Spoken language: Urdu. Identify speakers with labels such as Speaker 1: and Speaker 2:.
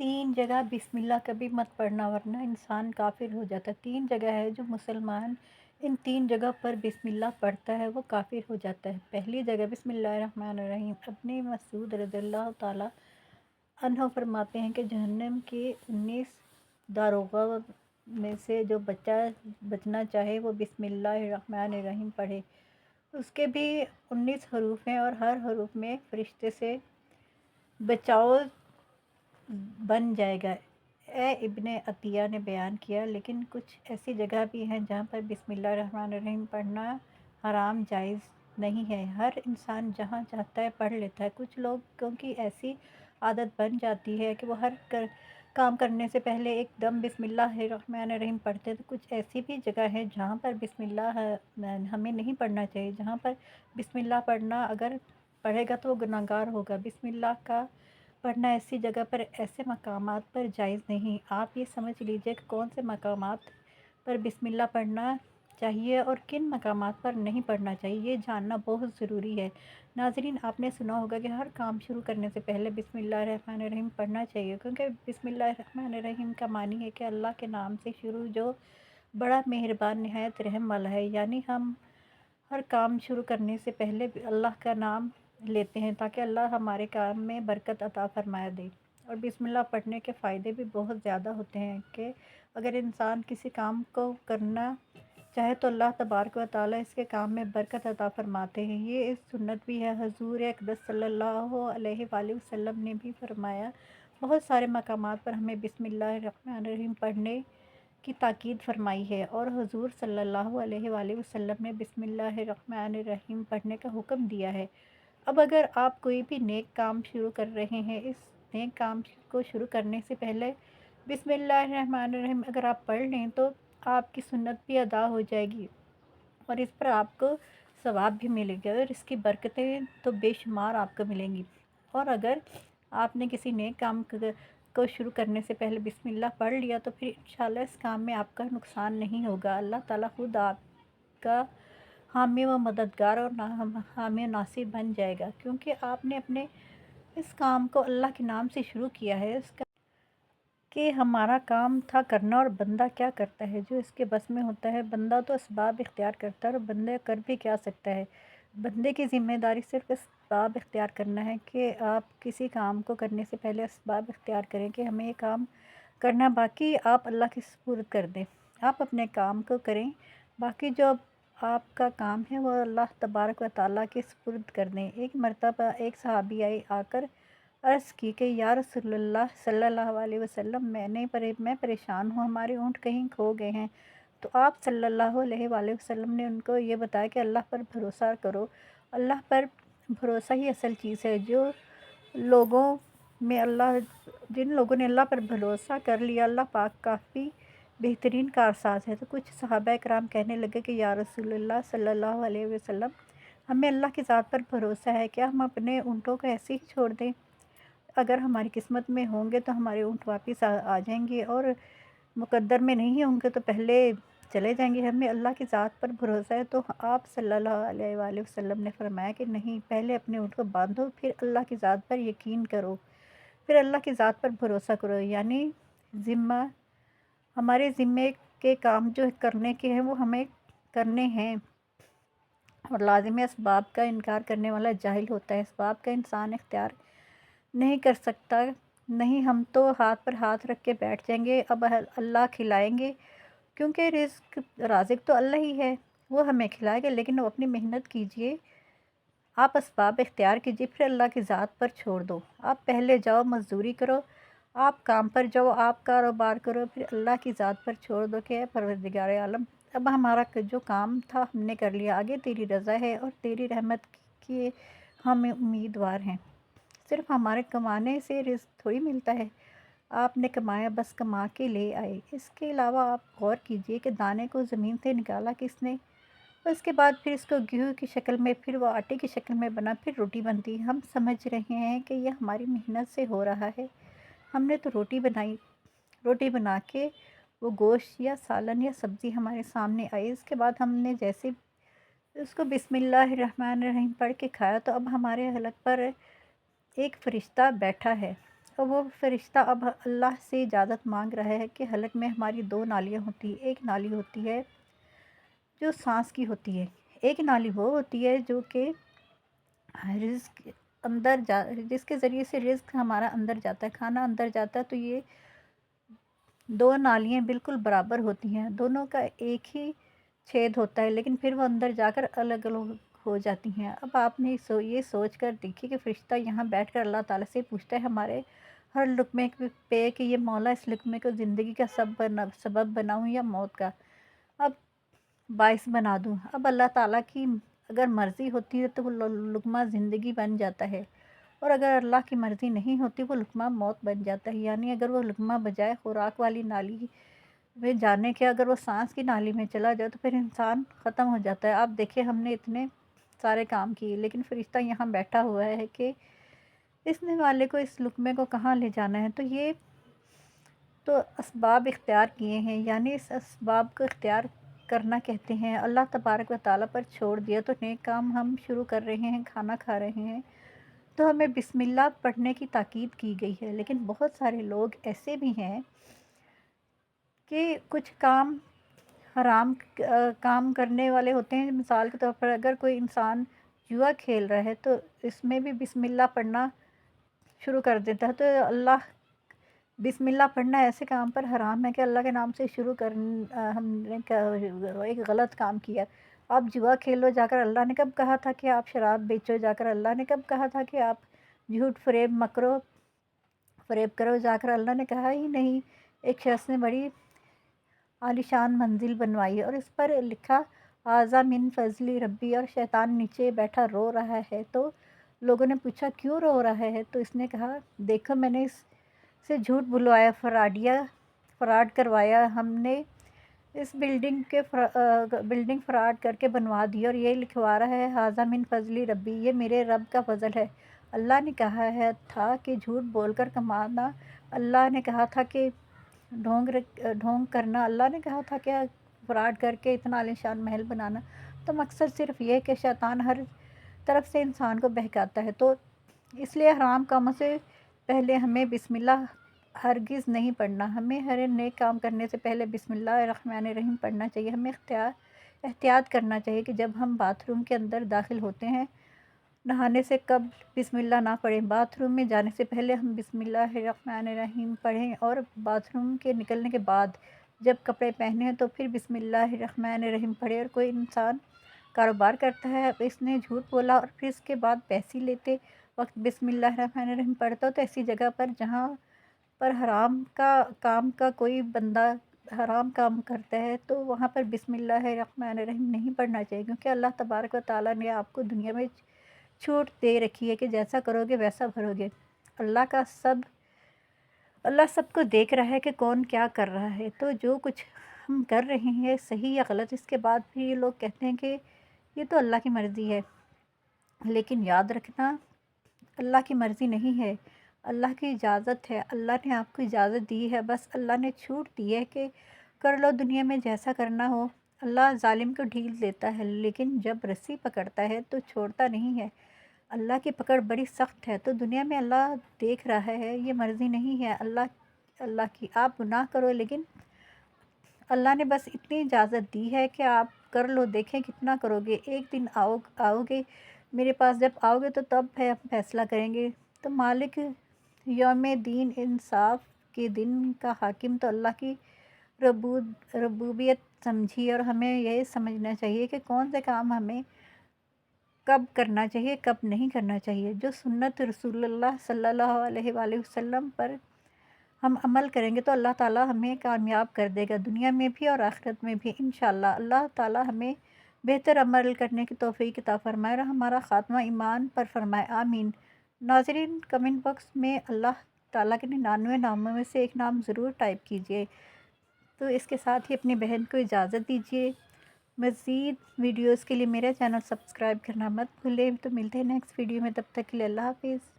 Speaker 1: 3 جگہ بسم اللہ کبھی مت پڑھنا ورنہ انسان کافر ہو جاتا ہے۔ 3 جگہ ہے جو مسلمان ان 3 جگہ پر بسم اللہ پڑھتا ہے وہ کافر ہو جاتا ہے۔ پہلی جگہ بسم اللہ الرحمن الرحیم۔ ابن مسعود رضی اللہ تعالیٰ عنہ فرماتے ہیں کہ جہنم کے 19 داروغوں میں سے جو بچنا چاہے وہ بسم اللہ الرحمن الرحیم پڑھے۔ اس کے بھی 19 حروف ہیں اور ہر حروف میں فرشتے سے بچاؤ بن جائے گا۔ ابن عطیہ نے بیان کیا لیکن کچھ ایسی جگہ بھی ہیں جہاں پر بسم اللہ الرحمن الرحیم پڑھنا حرام جائز نہیں ہے۔ ہر انسان جہاں چاہتا ہے پڑھ لیتا ہے۔ کچھ لوگ کیونکہ ایسی عادت بن جاتی ہے کہ وہ ہر کام کرنے سے پہلے ایک دم بسم اللہ الرحمن الرحیم پڑھتے ہیں، تو کچھ ایسی بھی جگہ ہے جہاں پر بسم اللہ ہمیں نہیں پڑھنا چاہیے، جہاں پر بسم اللہ پڑھنا اگر پڑھے گا تو وہ گناہگار ہوگا۔ بسم اللہ کا پڑھنا ایسی جگہ پر ایسے مقامات پر جائز نہیں۔ آپ یہ سمجھ لیجئے کہ کون سے مقامات پر بسم اللہ پڑھنا چاہیے اور کن مقامات پر نہیں پڑھنا چاہیے، یہ جاننا بہت ضروری ہے۔ ناظرین، آپ نے سنا ہوگا کہ ہر کام شروع کرنے سے پہلے بسم اللہ الرحمن الرحیم پڑھنا چاہیے، کیونکہ بسم اللہ الرحمن الرحیم کا معنی ہے کہ اللہ کے نام سے شروع جو بڑا مہربان نہایت رحم والا ہے، یعنی ہم ہر کام شروع کرنے سے پہلے اللہ کا نام لیتے ہیں تاکہ اللہ ہمارے کام میں برکت عطا فرما دے۔ اور بسم اللہ پڑھنے کے فائدے بھی بہت زیادہ ہوتے ہیں کہ اگر انسان کسی کام کو کرنا چاہے تو اللہ تبارک و تعالیٰ اس کے کام میں برکت عطا فرماتے ہیں۔ یہ اس سنت بھی ہے، حضور اقدس صلی اللہ علیہ وآلہ وسلم نے بھی فرمایا۔ بہت سارے مقامات پر ہمیں بسم اللہ الرحمن الرحیم پڑھنے کی تاکید فرمائی ہے اور حضور صلی اللہ علیہ وآلہ وسلم نے بسم اللہ الرحمن الرحیم پڑھنے کا حکم دیا ہے۔ اب اگر آپ کوئی بھی نیک کام شروع کر رہے ہیں، اس نیک کام کو شروع کرنے سے پہلے بسم اللہ الرحمن الرحیم اگر آپ پڑھ لیں تو آپ کی سنت بھی ادا ہو جائے گی اور اس پر آپ کو ثواب بھی ملے گا اور اس کی برکتیں تو بے شمار آپ کو ملیں گی۔ اور اگر آپ نے کسی نیک کام کو شروع کرنے سے پہلے بسم اللہ پڑھ لیا تو پھر انشاءاللہ اس کام میں آپ کا نقصان نہیں ہوگا۔ اللہ تعالیٰ خود آپ کا حامی و مددگار اور حامی و ناصر بن جائے گا، کیونکہ آپ نے اپنے اس کام کو اللہ کے نام سے شروع کیا ہے۔ اس کا کہ ہمارا کام تھا کرنا اور بندہ کیا کرتا ہے، جو اس کے بس میں ہوتا ہے۔ بندہ تو اسباب اختیار کرتا ہے اور بندہ کر بھی کیا سکتا ہے۔ بندے کی ذمہ داری صرف اسباب اختیار کرنا ہے کہ آپ کسی کام کو کرنے سے پہلے اسباب اختیار کریں کہ ہمیں یہ کام کرنا، باقی آپ اللہ کے سپرد کر دیں۔ آپ اپنے کام کو کریں، باقی جو آپ کا کام ہے وہ اللہ تبارک و تعالیٰ کے سپرد کر دیں۔ ایک مرتبہ ایک صحابی آ کر عرض کی کہ یا رسول اللہ صلی اللہ علیہ وسلم، میں پریشان ہوں، ہمارے اونٹ کہیں کھو گئے ہیں۔ تو آپ صلی اللہ علیہ وآلہ وسلم نے ان کو یہ بتایا کہ اللہ پر بھروسہ کرو، اللہ پر بھروسہ ہی اصل چیز ہے۔ جن لوگوں نے اللہ پر بھروسہ کر لیا، اللہ پاک کافی بہترین کارساز ہے۔ تو کچھ صحابہ کرام کہنے لگے کہ یا رسول اللہ صلی اللہ علیہ وسلم، ہمیں اللہ کی ذات پر بھروسہ ہے، کیا ہم اپنے اونٹوں کو ایسے ہی چھوڑ دیں؟ اگر ہماری قسمت میں ہوں گے تو ہمارے اونٹ واپس آ جائیں گے اور مقدر میں نہیں ہوں گے تو پہلے چلے جائیں گے۔ ہمیں اللہ کی ذات پر بھروسہ ہے۔ تو آپ صلی اللہ علیہ وآلہ وسلم نے فرمایا کہ نہیں، پہلے اپنے اونٹ کو باندھو، پھر اللہ کی ذات پر یقین کرو، پھر اللہ کی ذات پر بھروسہ کرو، یعنی ہمارے ذمے کے کام جو کرنے کے ہیں وہ ہمیں کرنے ہیں۔ اور لازمی اسباب کا انکار کرنے والا جاہل ہوتا ہے۔ اسباب کا انسان اختیار نہیں کر سکتا۔ نہیں، ہم تو ہاتھ پر ہاتھ رکھ کے بیٹھ جائیں گے، اب اللہ کھلائیں گے، کیونکہ رازق تو اللہ ہی ہے، وہ ہمیں کھلائے گا، لیکن وہ اپنی محنت کیجئے، آپ اسباب اختیار کیجئے، پھر اللہ کی ذات پر چھوڑ دو۔ آپ پہلے جاؤ مزدوری کرو، آپ کام پر جاؤ، آپ کاروبار کرو، پھر اللہ کی ذات پر چھوڑ دو کہ اے پروردگار عالم، اب ہمارا جو کام تھا ہم نے کر لیا، آگے تیری رضا ہے اور تیری رحمت کی ہم امیدوار ہیں۔ صرف ہمارے کمانے سے رزق تھوڑی ملتا ہے، آپ نے کمایا بس کما کے لے آئے۔ اس کے علاوہ آپ غور کیجئے کہ دانے کو زمین سے نکالا کس نے، اور اس کے بعد پھر اس کو گیہوں کی شکل میں، پھر وہ آٹے کی شکل میں بنا، پھر روٹی بنتی۔ ہم سمجھ رہے ہیں کہ یہ ہماری محنت سے ہو رہا ہے، ہم نے تو روٹی بنائی، روٹی بنا کے وہ گوشت یا سالن یا سبزی ہمارے سامنے آئی، اس کے بعد ہم نے جیسے اس کو بسم اللہ الرحمن الرحیم پڑھ کے کھایا تو اب ہمارے حلق پر ایک فرشتہ بیٹھا ہے اور وہ فرشتہ اب اللہ سے اجازت مانگ رہا ہے کہ حلق میں ہماری 2 نالیاں ہوتی ہیں۔ ایک نالی ہوتی ہے جو سانس کی ہوتی ہے، ایک نالی وہ ہوتی ہے جو کہ رزق جس کے ذریعے سے رزق ہمارا اندر جاتا ہے، کھانا اندر جاتا ہے، تو یہ 2 نالیاں بالکل برابر ہوتی ہیں، دونوں کا ایک ہی چھید ہوتا ہے، لیکن پھر وہ اندر جا کر الگ الگ ہو جاتی ہیں۔ اب آپ نے یہ سوچ کر دیکھیے کہ فرشتہ یہاں بیٹھ کر اللہ تعالیٰ سے پوچھتا ہے ہمارے ہر لقمے پہ کہ یہ مولا اس لقمے کو زندگی کا سبب بناؤں یا موت کا، اب باعث بنا دوں۔ اب اللہ تعالیٰ کی اگر مرضی ہوتی ہے تو وہ لقمہ زندگی بن جاتا ہے، اور اگر اللہ کی مرضی نہیں ہوتی وہ لقمہ موت بن جاتا ہے۔ یعنی اگر وہ لقمہ بجائے خوراک والی نالی میں جانے کے اگر وہ سانس کی نالی میں چلا جائے تو پھر انسان ختم ہو جاتا ہے۔ آپ دیکھیں ہم نے اتنے سارے کام کیے لیکن فرشتہ یہاں بیٹھا ہوا ہے کہ اس نے والے کو اس لقمے کو کہاں لے جانا ہے، تو یہ تو اسباب اختیار کیے ہیں، یعنی اس اسباب کو اختیار کرنا کہتے ہیں۔ اللہ تبارک و تعالیٰ پر چھوڑ دیا تو نیک کام ہم شروع کر رہے ہیں، کھانا کھا رہے ہیں تو ہمیں بسم اللہ پڑھنے کی تاکید کی گئی ہے، لیکن بہت سارے لوگ ایسے بھی ہیں کہ کچھ کام حرام کام کرنے والے ہوتے ہیں۔ مثال کے طور پر اگر کوئی انسان جوا کھیل رہا ہے تو اس میں بھی بسم اللہ پڑھنا شروع کر دیتا ہے، تو اللہ بسم اللہ پڑھنا ایسے کام پر حرام ہے کہ اللہ کے نام سے شروع ہم نے ایک غلط کام کیا۔ آپ جوا کھیلو جا کر، اللہ نے کب کہا تھا کہ آپ شراب بیچو جا کر، اللہ نے کب کہا تھا کہ آپ جھوٹ فریب کرو جا کر، اللہ نے کہا ہی نہیں۔ ایک شخص نے بڑی عالیشان منزل بنوائی اور اس پر لکھا ھذا من فضل ربی، اور شیطان نیچے بیٹھا رو رہا ہے، تو لوگوں نے پوچھا کیوں رو رہا ہے، تو اس نے کہا دیکھو میں نے اس سے جھوٹ بلوایا، فراڈ کروایا، ہم نے اس بلڈنگ فراڈ کر کے بنوا دی اور یہ لکھوا رہا ہے ھذا من فضل ربی، یہ میرے رب کا فضل ہے۔ اللہ نے کہا تھا کہ جھوٹ بول کر کمانا، اللہ نے کہا تھا کہ ڈھونگ کرنا، اللہ نے کہا تھا کہ فراڈ کر کے اتنا عالیشان محل بنانا، تو مقصد صرف یہ کہ شیطان ہر طرف سے انسان کو بہکاتا ہے، تو اس لیے حرام کاموں سے پہلے ہمیں بسم اللہ ہرگز نہیں پڑھنا۔ ہمیں ہر نیک کام کرنے سے پہلے بسم اللہ الرحمن الرحیم پڑھنا چاہیے۔ ہمیں احتیاط کرنا چاہیے کہ جب ہم باتھ روم کے اندر داخل ہوتے ہیں نہانے سے قبل بسم اللہ نہ پڑھیں، باتھ روم میں جانے سے پہلے ہم بسم اللہ الرحمن الرحیم پڑھیں، اور باتھ روم کے نکلنے کے بعد جب کپڑے پہنے ہیں تو پھر بسم اللہ الرحمن الرحیم پڑھیں۔ اور کوئی انسان کاروبار کرتا ہے، اس نے جھوٹ بولا اور پھر اس کے بعد پیسے لیتے وقت بسم اللہ الرحمن الرحیم پڑھتا ہو، تو ایسی جگہ پر جہاں پر حرام کام کا کوئی بندہ حرام کام کرتا ہے تو وہاں پر بسم اللہ الرحمن الرحیم نہیں پڑھنا چاہیے، کیونکہ اللہ تبارک و تعالیٰ نے آپ کو دنیا میں چھوٹ دے رکھی ہے کہ جیسا کرو گے ویسا بھرو گے۔ اللہ سب کو دیکھ رہا ہے کہ کون کیا کر رہا ہے، تو جو کچھ ہم کر رہے ہیں صحیح یا غلط، اس کے بعد بھی یہ لوگ کہتے ہیں کہ یہ تو اللہ کی مرضی ہے، لیکن یاد رکھنا اللہ کی مرضی نہیں ہے، اللہ کی اجازت ہے، اللہ نے آپ کو اجازت دی ہے، بس اللہ نے چھوٹ دی ہے کہ کر لو دنیا میں جیسا کرنا ہو۔ اللہ ظالم کو ڈھیل دیتا ہے لیکن جب رسی پکڑتا ہے تو چھوڑتا نہیں ہے۔ اللہ کی پکڑ بڑی سخت ہے، تو دنیا میں اللہ دیکھ رہا ہے، یہ مرضی نہیں ہے اللہ کی آپ گناہ کرو، لیکن اللہ نے بس اتنی اجازت دی ہے کہ آپ کر لو، دیکھیں کتنا کرو گے۔ ایک دن آؤ گے میرے پاس، جب آؤ گے تو تب ہم فیصلہ کریں گے۔ تو مالک یوم دین، انصاف کے دن کا حاکم، تو اللہ کی ربوبیت سمجھی، اور ہمیں یہ سمجھنا چاہیے کہ کون سے کام ہمیں کب کرنا چاہیے کب نہیں کرنا چاہیے۔ جو سنت رسول اللہ صلی اللہ علیہ وآلہ وسلم پر ہم عمل کریں گے تو اللہ تعالیٰ ہمیں کامیاب کر دے گا، دنیا میں بھی اور آخرت میں بھی انشاءاللہ۔ اللہ تعالیٰ ہمیں بہتر عمل کرنے کی توفیق عطا فرمائے اور ہمارا خاتمہ ایمان پر فرمائے، آمین۔ ناظرین، کمنٹ باکس میں اللہ تعالیٰ کے 99 ناموں میں سے ایک نام ضرور ٹائپ کیجیے۔ تو اس کے ساتھ ہی اپنی بہن کو اجازت دیجیے، مزید ویڈیوز کے لیے میرا چینل سبسکرائب کرنا مت بھولیں۔ تو ملتے ہیں نیکسٹ ویڈیو میں، تب تک کے لیے اللہ حافظ۔